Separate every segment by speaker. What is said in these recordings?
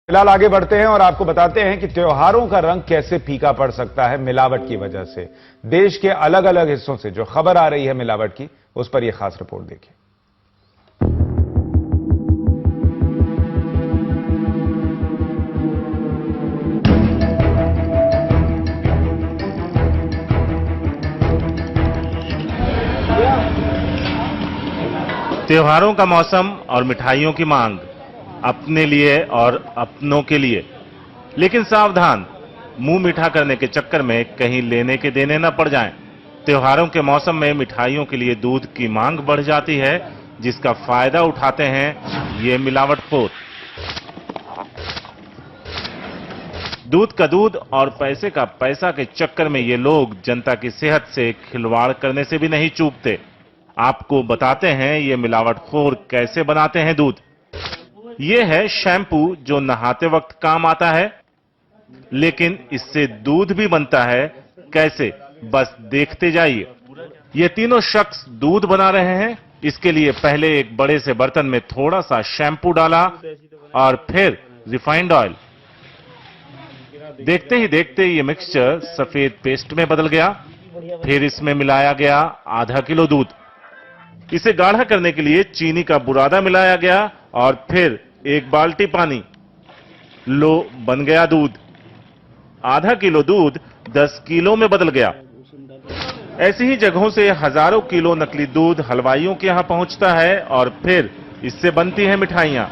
Speaker 1: फिलहाल आगे बढ़ते हैं और आपको बताते हैं कि त्योहारों का रंग कैसे फीका पड़ सकता है मिलावट की वजह से। देश के अलग अलग हिस्सों से जो खबर आ रही है मिलावट की, उस पर यह खास रिपोर्ट देखिए।
Speaker 2: त्योहारों का मौसम और मिठाइयों की मांग अपने लिए और अपनों के लिए, लेकिन सावधान, मुंह मीठा करने के चक्कर में कहीं लेने के देने न पड़ जाएं। त्योहारों के मौसम में मिठाइयों के लिए दूध की मांग बढ़ जाती है, जिसका फायदा उठाते हैं ये मिलावटखोर। दूध का दूध और पैसे का पैसा के चक्कर में ये लोग जनता की सेहत से खिलवाड़ करने से भी नहीं चूकते। आपको बताते हैं ये मिलावटखोर कैसे बनाते हैं दूध। ये है शैम्पू जो नहाते वक्त काम आता है, लेकिन इससे दूध भी बनता है कैसे, बस देखते जाइए। ये तीनों शख्स दूध बना रहे हैं। इसके लिए पहले एक बड़े से बर्तन में थोड़ा सा शैम्पू डाला और फिर रिफाइंड ऑयल। देखते ही देखते ये मिक्सचर सफेद पेस्ट में बदल गया। फिर इसमें मिलाया गया आधा किलो दूध। इसे गाढ़ा करने के लिए चीनी का बुरादा मिलाया गया और फिर एक बाल्टी पानी। लो, बन गया दूध। आधा किलो दूध 10 किलो में बदल गया। ऐसी ही जगहों से हजारों किलो नकली दूध हलवाइयों के यहां पहुंचता है और फिर इससे बनती हैं मिठाइयां।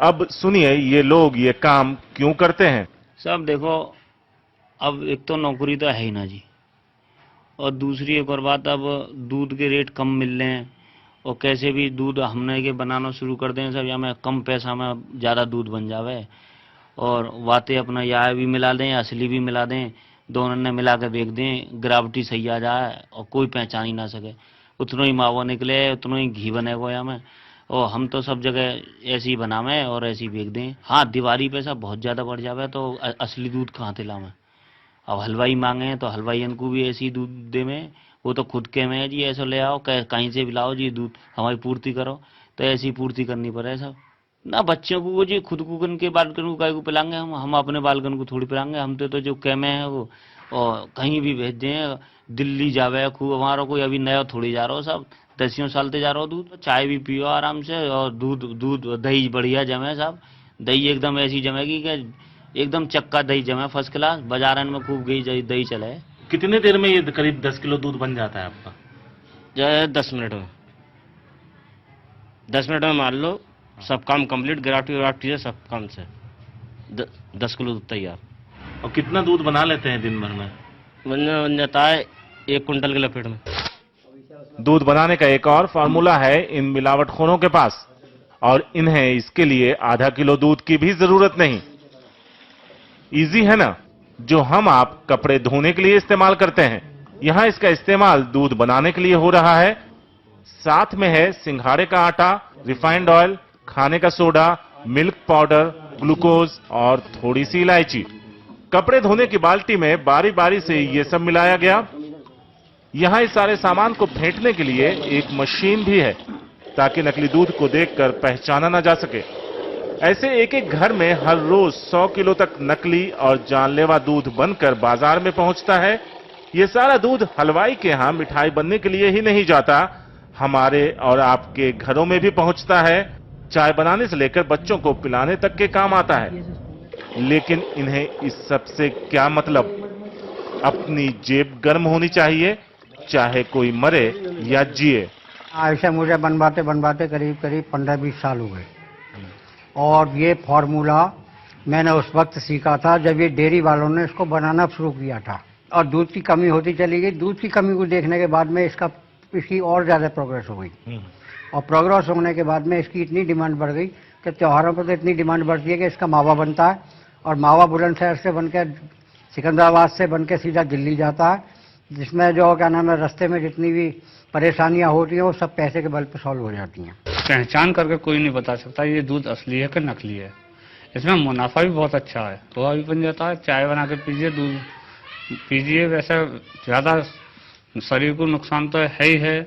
Speaker 2: अब सुनिए ये लोग ये काम क्यों करते हैं।
Speaker 3: सब देखो, अब एक तो नौकरी तो है ही ना जी, और दूसरी एक और बात, अब दूध के रेट कम मिल रहे हैं और कैसे भी दूध हमने के बनाना शुरू कर दें सब, या में कम पैसा में ज़्यादा दूध बन जावे और बातें अपना या भी मिला दें असली भी मिला दें, दोनों ने मिला के बेच दें, ग्राविटी सही आ जाए और कोई पहचान ही ना सके। उतना ही मावा निकले, उतना ही घी बने गोया में, और हम तो सब जगह ऐसे ही बनावे और ऐसे ही बेच दें। हाँ, दिवाली पैसा बहुत ज़्यादा बढ़ जावे तो असली दूध कहाँ से लावें। अब हलवाई मांगे तो हलवाईयन को भी ऐसी दूध दे में, वो तो खुद के में जी ऐसा ले आओ, कहीं से भी लाओ जी दूध, हमारी पूर्ति करो, तो ऐसी पूर्ति करनी पड़े सब ना। बच्चों को वो जी खुद को के बालकन को गाय को पिलाएंगे, हम अपने बालकन को थोड़ी पिलाएंगे। हम तो जो कैमे है वो और कहीं भी भेज दें, दिल्ली जावे खूब, हमारा कोई अभी नया थोड़ी जा रहा हो, सब 10 साल से जा रहा हो दूध। चाय भी पियो आराम से और दूध दूध दही बढ़िया जमे साहब, दही एकदम ऐसी जमेगी कि एकदम चक्का दही जमे फर्स्ट क्लास, बाजार में खूब गई दही चले।
Speaker 2: कितने देर में ये करीब 10 किलो दूध बन जाता है आपका।
Speaker 3: जो 10 मिनट में, 10 मिनट में मान लो सब काम कंप्लीट, ग्राफ्टी से सब काम से 10 किलो दूध तैयार।
Speaker 2: और कितना दूध बना लेते हैं दिन भर में।
Speaker 3: बन जाता है 1 कुंटल के लपेट में।
Speaker 2: दूध बनाने का एक और फार्मूला है इन मिलावटखोरों के पास, और इन्हें इसके लिए आधा किलो दूध की भी जरूरत नहीं। इजी है ना, जो हम आप कपड़े धोने के लिए इस्तेमाल करते हैं, यहां इसका इस्तेमाल दूध बनाने के लिए हो रहा है। साथ में है सिंघाड़े का आटा, रिफाइंड ऑयल, खाने का सोडा, मिल्क पाउडर, ग्लूकोज और थोड़ी सी इलायची। कपड़े धोने की बाल्टी में बारी बारी से ये सब मिलाया गया। यहां इस सारे सामान को फेंटने के लिए एक मशीन भी है, ताकि नकली दूध को देखकर पहचाना ना जा सके। ऐसे एक एक घर में हर रोज 100 किलो तक नकली और जानलेवा दूध बनकर बाजार में पहुंचता है। ये सारा दूध हलवाई के यहां मिठाई बनने के लिए ही नहीं जाता, हमारे और आपके घरों में भी पहुंचता है। चाय बनाने से लेकर बच्चों को पिलाने तक के काम आता है। लेकिन इन्हें इस सब से क्या मतलब। अपनी जेब गर्म होनी चाहिए, चाहे कोई मरे या जिए।
Speaker 4: ऐसे मुझे बनवाते बनवाते करीब करीब 15-20 साल हो गए, और ये फॉर्मूला मैंने उस वक्त सीखा था जब ये डेयरी वालों ने इसको बनाना शुरू किया था, और दूध की कमी होती चली गई। दूध की कमी को देखने के बाद में इसकी और ज़्यादा प्रोग्रेस हो गई, और प्रोग्रेस होने के बाद में इसकी इतनी डिमांड बढ़ गई कि त्योहारों पर तो इतनी डिमांड बढ़ती है कि इसका मावा बनता है, और मावा बुलंदशहर से बनकर सिकंदराबाद से बनकर सीधा दिल्ली जाता है, जिसमें जो क्या नाम है रास्ते में जितनी भी परेशानियां होती हैं वो सब पैसे के बल पर सॉल्व हो जाती हैं।
Speaker 5: पहचान करके कोई नहीं बता सकता ये दूध असली है कि नकली है। इसमें मुनाफा भी बहुत अच्छा है, पोहा भी बन जाता है, चाय बना के पीजिए, दूध पीजिए। वैसे ज़्यादा शरीर को नुकसान तो है ही है,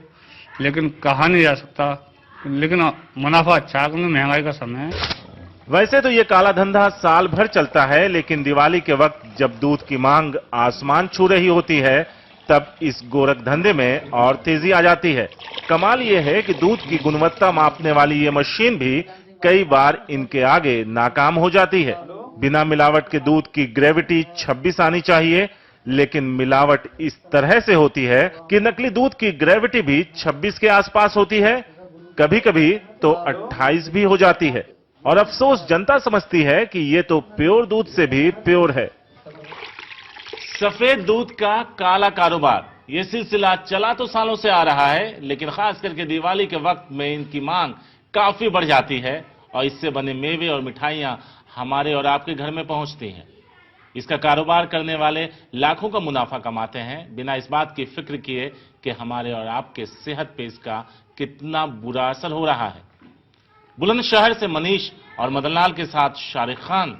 Speaker 5: लेकिन कहा नहीं जा सकता, लेकिन मुनाफा अच्छा है क्योंकि महंगाई का समय है।
Speaker 2: वैसे तो ये काला धंधा साल भर चलता है, लेकिन दिवाली के वक्त जब दूध की मांग आसमान छू रही होती है तब इस गोरख धंधे में और तेजी आ जाती है। कमाल ये है कि दूध की गुणवत्ता मापने वाली ये मशीन भी कई बार इनके आगे नाकाम हो जाती है। बिना मिलावट के दूध की ग्रेविटी 26 आनी चाहिए, लेकिन मिलावट इस तरह से होती है कि नकली दूध की ग्रेविटी भी 26 के आसपास होती है, कभी कभी तो 28 भी हो जाती है। और अफसोस जनता समझती है कि ये तो प्योर दूध से भी प्योर है। सफेद दूध का काला कारोबार, ये सिलसिला चला तो सालों से आ रहा है, लेकिन खास करके दिवाली के वक्त में इनकी मांग काफी बढ़ जाती है और इससे बने मेवे और मिठाइयां हमारे और आपके घर में पहुंचती हैं। इसका कारोबार करने वाले लाखों का मुनाफा कमाते हैं, बिना इस बात की फिक्र किए कि हमारे और आपके सेहत पे इसका कितना बुरा असर हो रहा है। बुलंदशहर से मनीष और मदनलाल के साथ शारिक खान,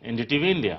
Speaker 2: एनडीटीवी इंडिया।